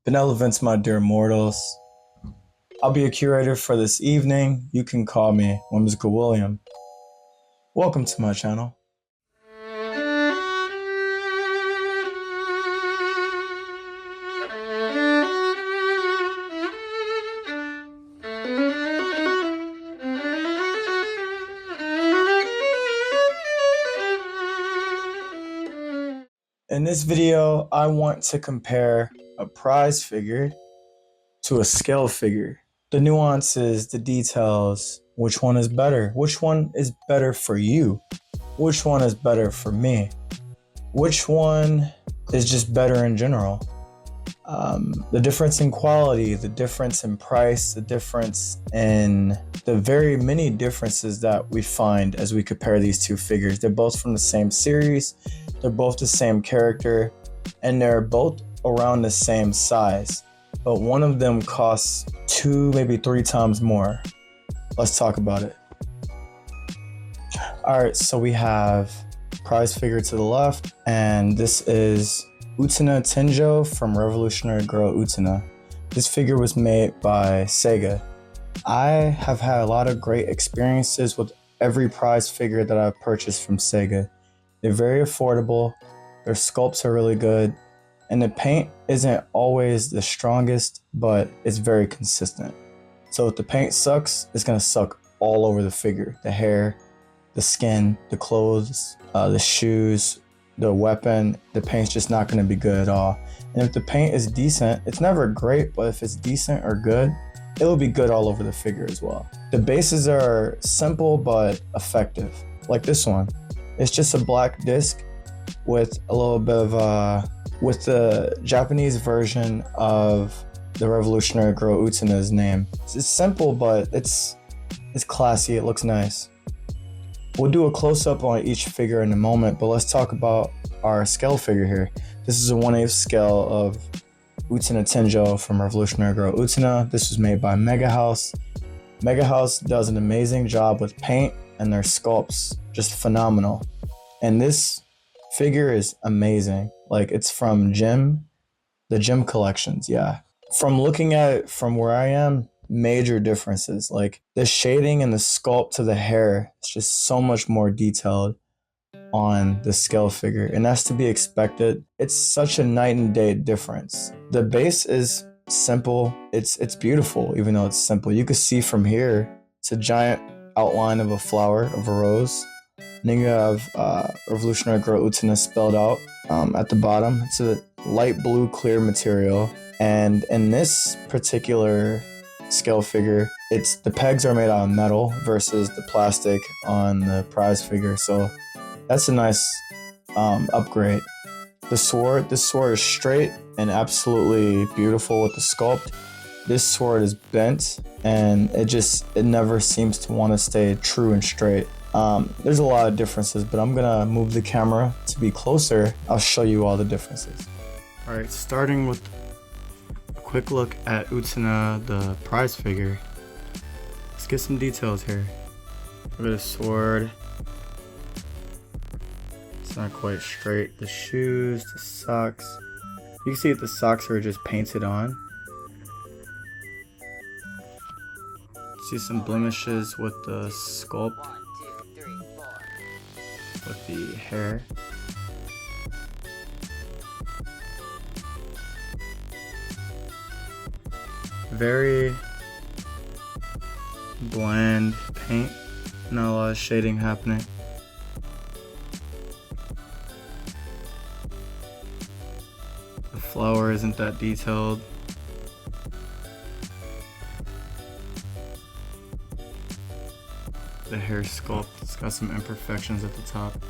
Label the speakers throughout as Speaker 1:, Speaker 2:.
Speaker 1: Benevolence, my dear mortals. I'll be a curator for this evening. You can call me Whimsical William. Welcome to my channel. In this video, I want to compare a prize figure to a scale figure. The nuances, the details, which one is better? Which one is better for you? Which one is better for me? Which one is just better in general? The difference in quality, the difference in price, the difference in the very many differences that we find as we compare these two figures. They're both from the same series, they're both the same character, and they're both around the same size. But one of them costs 2, maybe 3 times more. Let's talk about it. All right, so we have prize figure to the left, and this is Utena Tenjo from Revolutionary Girl Utena. This figure was made by Sega. I have had a lot of great experiences with every prize figure that I've purchased from Sega. They're very affordable, their sculpts are really good, and the paint isn't always the strongest, but it's very consistent. So if the paint sucks, it's gonna suck all over the figure. The hair, the skin, the clothes, the shoes, the weapon, the paint's just not gonna be good at all. And if the paint is decent, it's never great, but if it's decent or good, it'll be good all over the figure as well. The bases are simple but effective. Like this one, it's just a black disc with a little bit of with the Japanese version of the Revolutionary Girl Utena's name. It's simple, but it's classy, it looks nice. We'll do a close-up on each figure in a moment, but let's talk about our scale figure here. This is a 1/8 scale of Utena Tenjo from Revolutionary Girl Utena. This was made by Mega House. Mega House does an amazing job with paint, and their sculpts just phenomenal. And this figure is amazing. Like, it's from the gym collections, yeah. From looking at it from where I am, major differences. Like, the shading and the sculpt to the hair, it's just so much more detailed on the scale figure, and that's to be expected. It's such a night and day difference. The base is simple, it's beautiful even though it's simple. You can see from here, it's a giant outline of a flower, of a rose. And then you have Revolutionary Girl Utena spelled out at the bottom. It's a light blue clear material, and in this particular scale figure, the pegs are made out of metal versus the plastic on the prize figure, so that's a nice upgrade. This sword is straight and absolutely beautiful with the sculpt. This sword is bent, and it never seems to want to stay true and straight. There's a lot of differences, but I'm gonna move the camera to be closer. I'll show you all the differences. All right, starting with quick look at Utena, the prize figure. Let's get some details here. Look at the sword. It's not quite straight. The shoes, the socks. You can see that the socks are just painted on. See some blemishes with the sculpt. With the hair. Very bland paint, not a lot of shading happening. The flower isn't that detailed. The hair sculpt, it's got some imperfections at the top.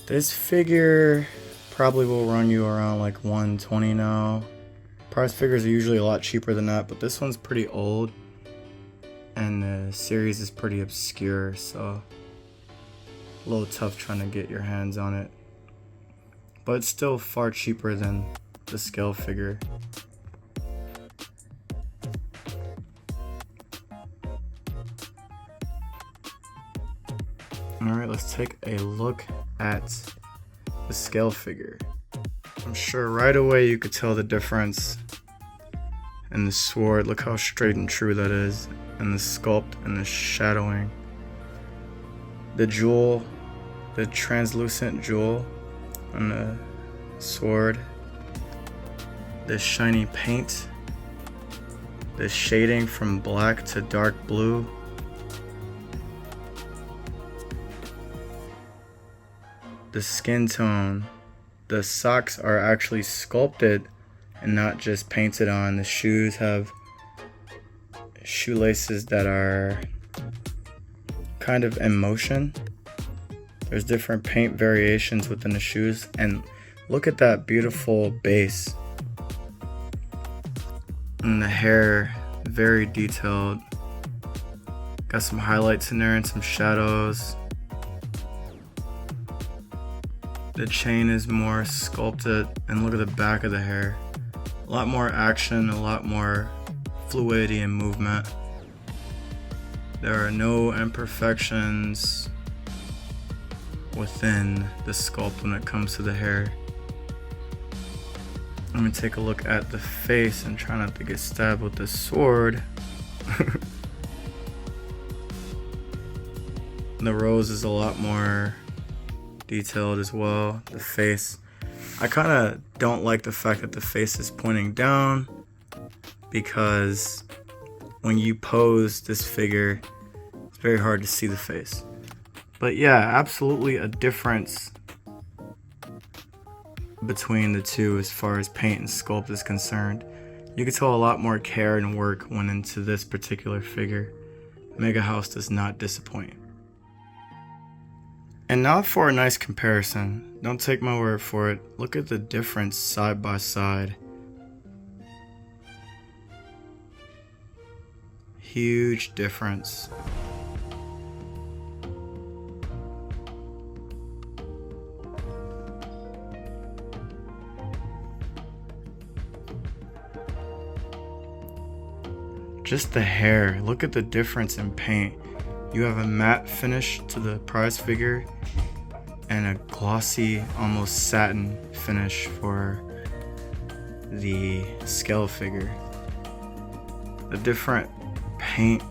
Speaker 1: This figure probably will run you around like $120 now. Prize figures are usually a lot cheaper than that, but this one's pretty old and the series is pretty obscure, so a little tough trying to get your hands on it. But it's still far cheaper than the scale figure. Alright, let's take a look at the scale figure. I'm sure right away you could tell the difference in the sword. Look how straight and true that is, and the sculpt and the shadowing. The jewel, the translucent jewel on the sword, the shiny paint, the shading from black to dark blue, the skin tone. The socks are actually sculpted and not just painted on. The shoes have shoelaces that are kind of in motion. There's different paint variations within the shoes, and look at that beautiful base. And the hair, very detailed. Got some highlights in there and some shadows. The chain is more sculpted, and look at the back of the hair. A lot more action, a lot more fluidity and movement. There are no imperfections within the sculpt when it comes to the hair. Let me take a look at the face and try not to get stabbed with the sword. The rose is a lot more detailed as well. The face, I kind of don't like the fact that the face is pointing down, because when you pose this figure, it's very hard to see the face. But yeah, absolutely a difference between the two as far as paint and sculpt is concerned. You can tell a lot more care and work went into this particular figure. Mega House does not disappoint. And now for a nice comparison. Don't take my word for it. Look at the difference side by side. Huge difference. Just the hair. Look at the difference in paint. You have a matte finish to the prize figure and a glossy, almost satin finish for the scale figure. The different paint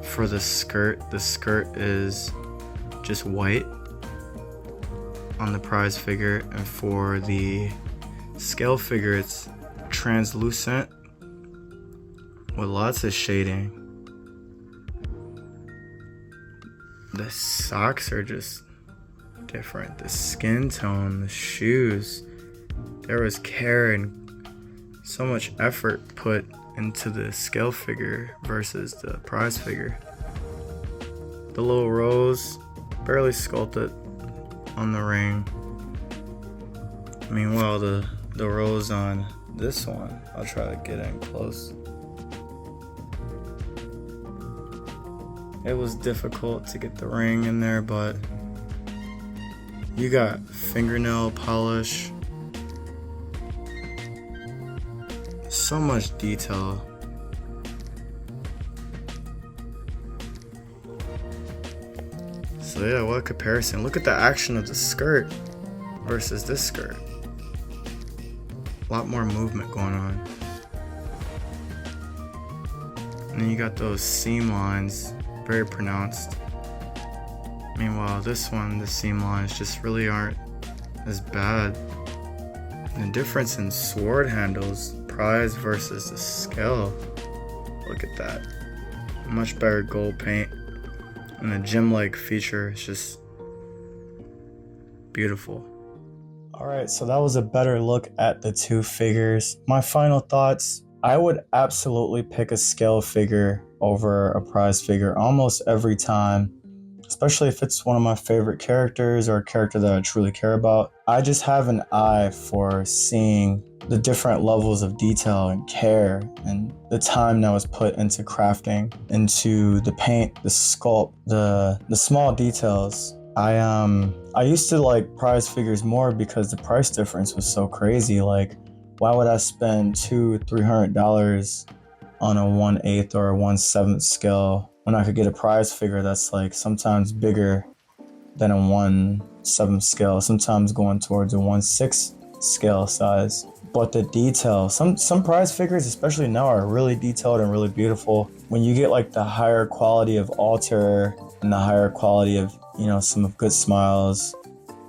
Speaker 1: for the skirt is just white on the prize figure, and for the scale figure it's translucent with lots of shading. The socks are just different. The skin tone, the shoes. There was care and so much effort put into the scale figure versus the prize figure. The little rose, barely sculpted on the ring. Meanwhile, the rose on this one, I'll try to get in close. It was difficult to get the ring in there, but you got fingernail polish. So much detail. So yeah, what a comparison. Look at the action of the skirt versus this skirt. A lot more movement going on. And then you got those seam lines, very pronounced. Meanwhile, this one, the seam lines just really aren't as bad. And the difference in sword handles, prize versus the scale. Look at that. Much better gold paint. And the gem-like feature is just beautiful. Alright, so that was a better look at the two figures. My final thoughts, I would absolutely pick a scale figure over a prize figure almost every time, especially if it's one of my favorite characters or a character that I truly care about. I just have an eye for seeing the different levels of detail and care and the time that was put into crafting, into the paint, the sculpt, the small details. I used to like prize figures more because the price difference was so crazy. Like, why would I spend $200-300 on a 1/8 or a 1/7 scale when I could get a prize figure that's like sometimes bigger than a 1/7 scale, sometimes going towards a 1/6 scale size. But the detail, some prize figures, especially now, are really detailed and really beautiful. When you get like the higher quality of Alter and the higher quality of, some of Good Smiles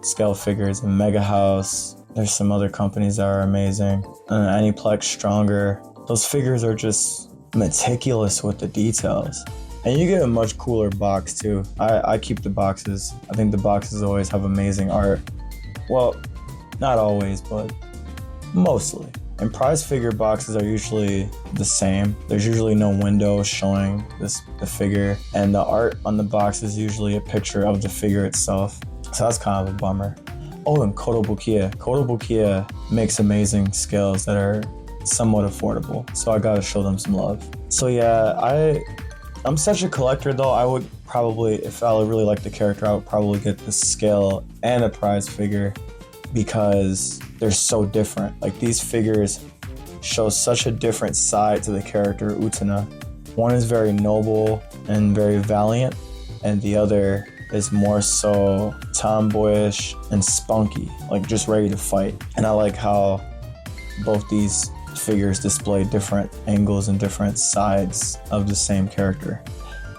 Speaker 1: scale figures and Mega House, there's some other companies that are amazing. And Aniplex Stronger, those figures are just meticulous with the details. And you get a much cooler box too. I keep the boxes. I think the boxes always have amazing art. Well, not always, but mostly. And prize figure boxes are usually the same. There's usually no window showing the figure, and the art on the box is usually a picture of the figure itself. So that's kind of a bummer. Oh, and Kotobukiya. Kotobukiya makes amazing scales that are somewhat affordable, so I gotta show them some love. So yeah, I'm such a collector though. I would probably, if I really like the character, I would probably get the scale and a prize figure, because they're so different. Like, these figures show such a different side to the character Utena. One is very noble and very valiant, and the other is more so tomboyish and spunky, like just ready to fight. And I like how both these figures display different angles and different sides of the same character.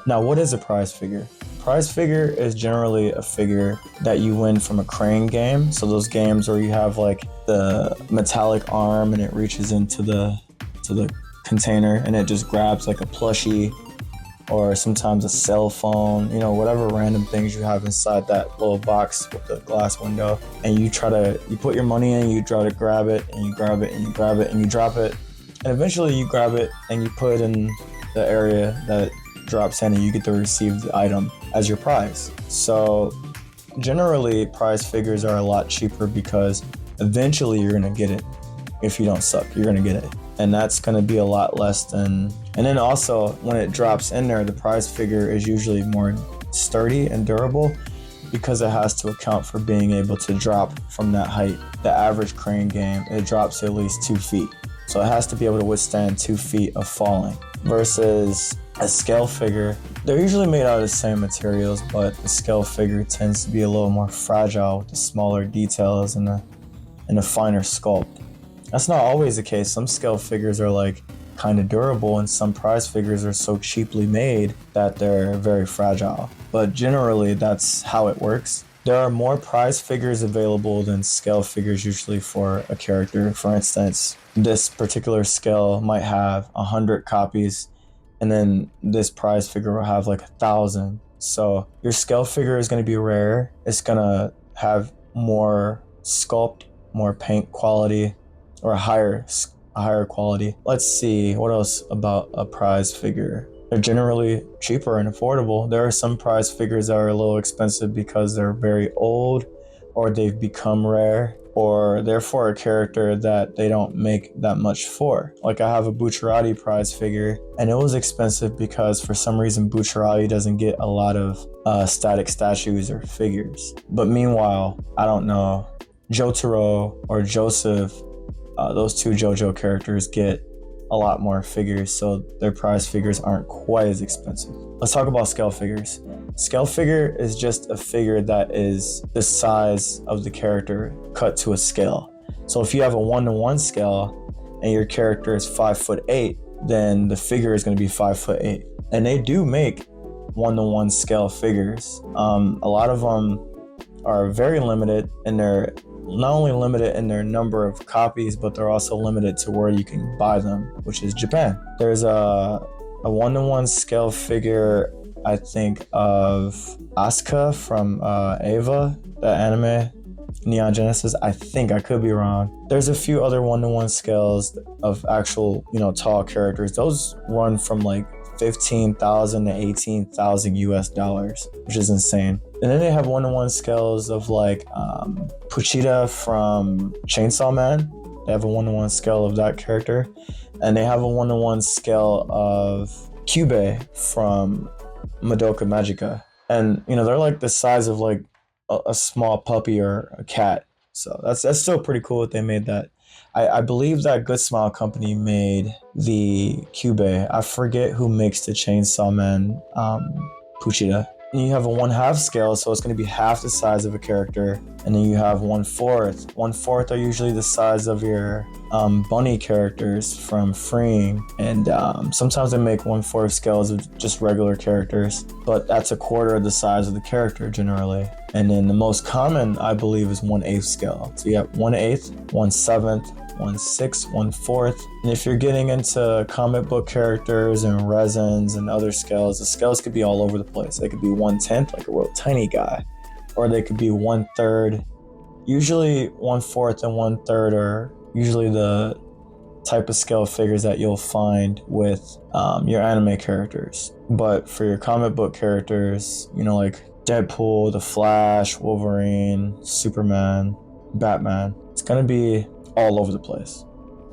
Speaker 1: Now, what is a prize figure? Prize figure is generally a figure that you win from a crane game. So those games where you have like the metallic arm and it reaches into the container and it just grabs like a plushie or sometimes a cell phone, whatever random things you have inside that little box with the glass window. And you put your money in, you try to grab it, and you grab it, and you grab it, and you drop it. And eventually you grab it and you put it in the area that it drops in, and you get to receive the item as your prize. So generally prize figures are a lot cheaper because eventually you're gonna get it. If you don't suck, you're gonna get it. And that's gonna be a lot less than, and then also when it drops in there, the prize figure is usually more sturdy and durable because it has to account for being able to drop from that height. The average crane game, it drops at least 2 feet. So it has to be able to withstand 2 feet of falling. Versus a scale figure, they're usually made out of the same materials, but the scale figure tends to be a little more fragile with the smaller details and a finer sculpt. That's not always the case. Some scale figures are like kind of durable, and some prize figures are so cheaply made that they're very fragile. But generally, that's how it works. There are more prize figures available than scale figures usually for a character. For instance, this particular scale might have 100 copies, and then this prize figure will have like 1,000. So your scale figure is going to be rare. It's going to have more sculpt, more paint quality, or a higher quality. Let's see, what else about a prize figure? They're generally cheaper and affordable. There are some prize figures that are a little expensive because they're very old, or they've become rare, or they're for a character that they don't make that much for. Like, I have a Bucciarati prize figure, and it was expensive because for some reason Bucciarati doesn't get a lot of static statues or figures. But meanwhile, I don't know, Jotaro or Joseph, those two JoJo characters get a lot more figures, so their prize figures aren't quite as expensive. Let's talk about scale figures. Scale figure is just a figure that is the size of the character cut to a scale. So if you have a 1-to-1 scale and your character is 5'8", then the figure is going to be 5'8". And they do make 1-to-1 scale figures. A lot of them are very limited, and they're not only limited in their number of copies, but they're also limited to where you can buy them, which is Japan. There's a 1-to-1 scale figure, I think, of Asuka from Eva, the anime, Neon Genesis. I think, I could be wrong. There's a few other 1-to-1 scales of actual, tall characters. Those run from like 15,000 to 18,000 US dollars, which is insane. And then they have 1-to-1 scales of like Puchita from Chainsaw Man. They have a 1-to-1 scale of that character. And they have a 1-to-1 scale of Kyubey from Madoka Magica. And, they're like the size of like a small puppy or a cat. So that's still pretty cool that they made that. I believe that Good Smile Company made the Kyubey. I forget who makes the Chainsaw Man Puchita. And you have a 1/2 scale, so it's going to be half the size of a character. And then you have 1/4. 1/4 are usually the size of your bunny characters from Freeing. And sometimes they make 1/4 scales of just regular characters, but that's 1/4 of the size of the character generally. And then the most common, I believe, is 1/8 scale. So you have 1/8, 1/7, 1/6, 1/4. And if you're getting into comic book characters and resins and other scales, the scales could be all over the place. They could be 1/10, like a real tiny guy, or they could be 1/3. Usually 1/4 and 1/3 are usually the type of scale figures that you'll find with your anime characters. But for your comic book characters, like Deadpool, The Flash, Wolverine, Superman, Batman, it's gonna be all over the place.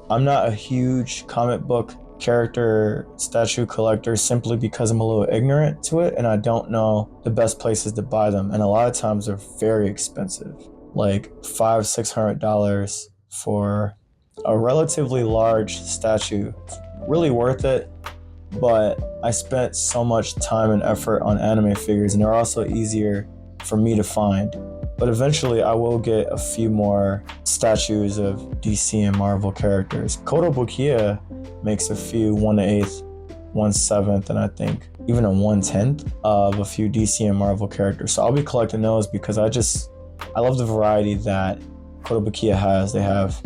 Speaker 1: I'm not a huge comic book character statue collector simply because I'm a little ignorant to it and I don't know the best places to buy them. And a lot of times they're very expensive, like $500-$600 for a relatively large statue. It's really worth it, but I spent so much time and effort on anime figures and they're also easier for me to find. But eventually I will get a few more statues of DC and Marvel characters. Kotobukiya makes a few 1/8, 1/7, and I think even a 1/10 of a few DC and Marvel characters. So I'll be collecting those because I love the variety that Kotobukiya has. They have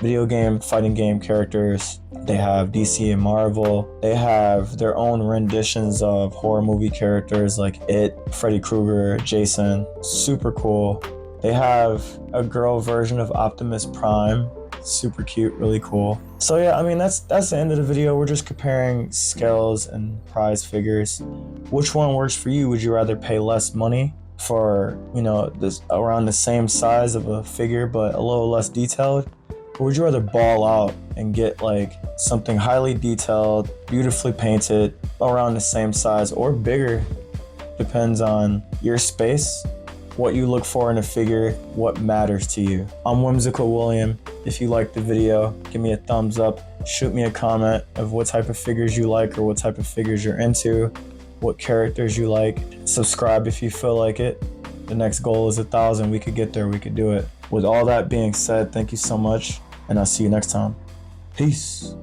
Speaker 1: video game, fighting game characters. They have DC and Marvel. They have their own renditions of horror movie characters like It, Freddy Krueger, Jason. Super cool. They have a girl version of Optimus Prime. Super cute, really cool. So yeah, that's the end of the video. We're just comparing scales and prize figures. Which one works for you? Would you rather pay less money for, this around the same size of a figure but a little less detailed? Or would you rather ball out and get like something highly detailed, beautifully painted, around the same size or bigger? Depends on your space, what you look for in a figure, what matters to you. I'm Whimsical William. If you liked the video, give me a thumbs up. Shoot me a comment of what type of figures you like or what type of figures you're into, what characters you like. Subscribe if you feel like it. The next goal is 1,000. We could get there. We could do it. With all that being said, thank you so much. And I'll see you next time. Peace.